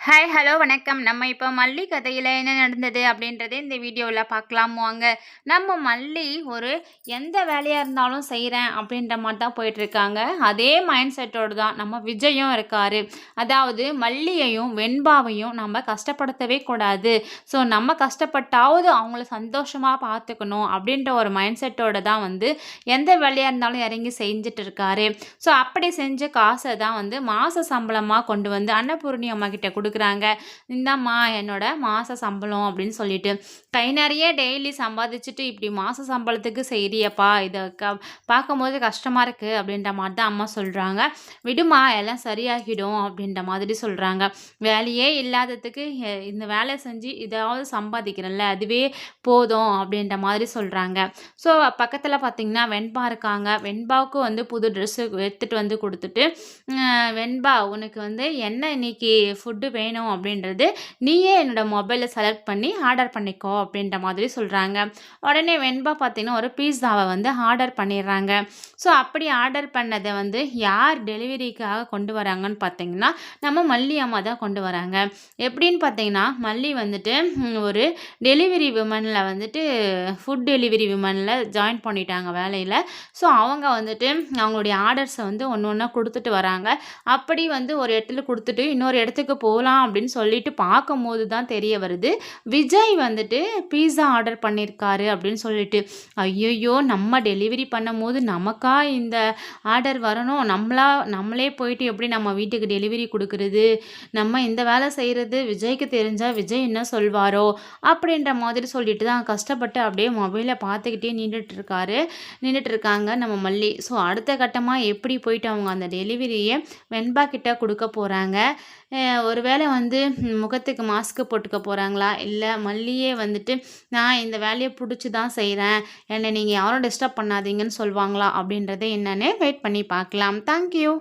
Hi hello வணக்கம். நம்ம இப்போ மல்லி கதையில என்ன நடந்தது அப்படின்றத இந்த வீடியோவில் பார்க்கலாம் வாங்க. நம்ம மல்லி ஒரு எந்த வேலையாக இருந்தாலும் செய்கிறேன் அப்படின்ற மாதிரி தான் போயிட்டுருக்காங்க. அதே மைண்ட் செட்டோடு தான் நம்ம விஜயும் இருக்கார். அதாவது மல்லியையும் வெண்பாவையும் நம்ம கஷ்டப்படுத்தவே கூடாது. ஸோ நம்ம கஷ்டப்பட்டாவது அவங்கள சந்தோஷமாக பார்த்துக்கணும் அப்படின்ற ஒரு மைண்ட் செட்டோடு தான் எந்த வேலையாக இருந்தாலும் இறங்கி செஞ்சுட்டு இருக்காரு. ஸோ அப்படி செஞ்ச காசை தான் மாத சம்பளமாக கொண்டு அன்னபூர்ணி அம்மா கிட்ட கொடுக்குறாங்க. இந்தாம்மா என்னோட மாத சம்பளம் அப்படின்னு சொல்லிட்டு கை நிறைய டெய்லி சம்பாதிச்சுட்டு இப்படி மாத சம்பளத்துக்கு செய்கிறியப்பா, இதை பார்க்கும்போது கஷ்டமாக இருக்குது அப்படின்ற மாதிரி தான் அம்மா சொல்கிறாங்க. விடுமா எல்லாம் சரியாகிடும் அப்படின்ற மாதிரி சொல்கிறாங்க. வேலையே இல்லாததுக்கு இந்த வேலை செஞ்சு இதாவது சம்பாதிக்கிறேன்ல அதுவே போதும் அப்படின்ற மாதிரி சொல்கிறாங்க. ஸோ பக்கத்தில் பார்த்திங்கன்னா வெண்பா இருக்காங்க. வெண்பாவுக்கு புது ட்ரெஸ்ஸு எடுத்துகிட்டு கொடுத்துட்டு, வெண்பா உனக்கு என்ன இன்னைக்கு ஃபுட்டு வேணும் அப்படின்றது நீயே என்னோட மொபைலில் செலக்ட் பண்ணி ஆர்டர் பண்ணிக்கோ அப்படின்ற மாதிரி சொல்கிறாங்க. உடனே வெண்பா பார்த்திங்கன்னா ஒரு பீஸாவை ஆர்டர் பண்ணிடுறாங்க. ஸோ அப்படி ஆர்டர் பண்ணதை யார் டெலிவரிக்காக கொண்டு வராங்கன்னு பார்த்திங்கன்னா நம்ம மல்லி அம்மா தான் கொண்டு வராங்க. எப்படின்னு பார்த்தீங்கன்னா மல்லி ஒரு டெலிவரி விமனில் ஃபுட் டெலிவரி விமனில் ஜாயின் பண்ணிட்டாங்க வேலையில். ஸோ அவங்க அவங்களுடைய ஆர்டர்ஸை ஒன்று ஒன்றா கொடுத்துட்டு வராங்க. அப்படி ஒரு இடத்துல கொடுத்துட்டு இன்னொரு இடத்துக்கு போகலாம் அப்படின்னு சொல்லிட்டு பார்க்கும்போது தான் தெரிய வருது விஜய் பீஸா ஆர்டர் பண்ணியிருக்காரு அப்படின்னு சொல்லிட்டு. ஐயோ நம்ம டெலிவரி பண்ணும்போது நமக்கா இந்த ஆர்டர் வரணும், நம்மளே போயிட்டு எப்படி நம்ம வீட்டுக்கு டெலிவரி கொடுக்குறது, நம்ம இந்த வேலை செய்கிறது விஜய்க்கு தெரிஞ்சால் விஜய் என்ன சொல்வாரோ அப்படின்ற மாதிரி சொல்லிட்டு தான் கஷ்டப்பட்டு அப்படியே மொபைலை பார்த்துக்கிட்டே நின்றுட்டு இருக்காங்க நம்ம மல்லி. ஸோ அடுத்த கட்டமாக எப்படி போயிட்டு அவங்க அந்த டெலிவரியை வெண்பா கிட்ட கொடுக்க போகிறாங்க. ஒருவேளை முகத்துக்கு மாஸ்க்கு போட்டுக்க போகிறாங்களா, இல்லை மல்லியே நான் இந்த வேலையை பிடிச்சி தான் செய்கிறேன், என்னை நீங்கள் யாரும் டிஸ்டர்ப் பண்ணாதீங்கன்னு சொல்லுவாங்களா அப்படின்றத என்னன்னு வெயிட் பண்ணி பார்க்கலாம். தேங்க்யூ.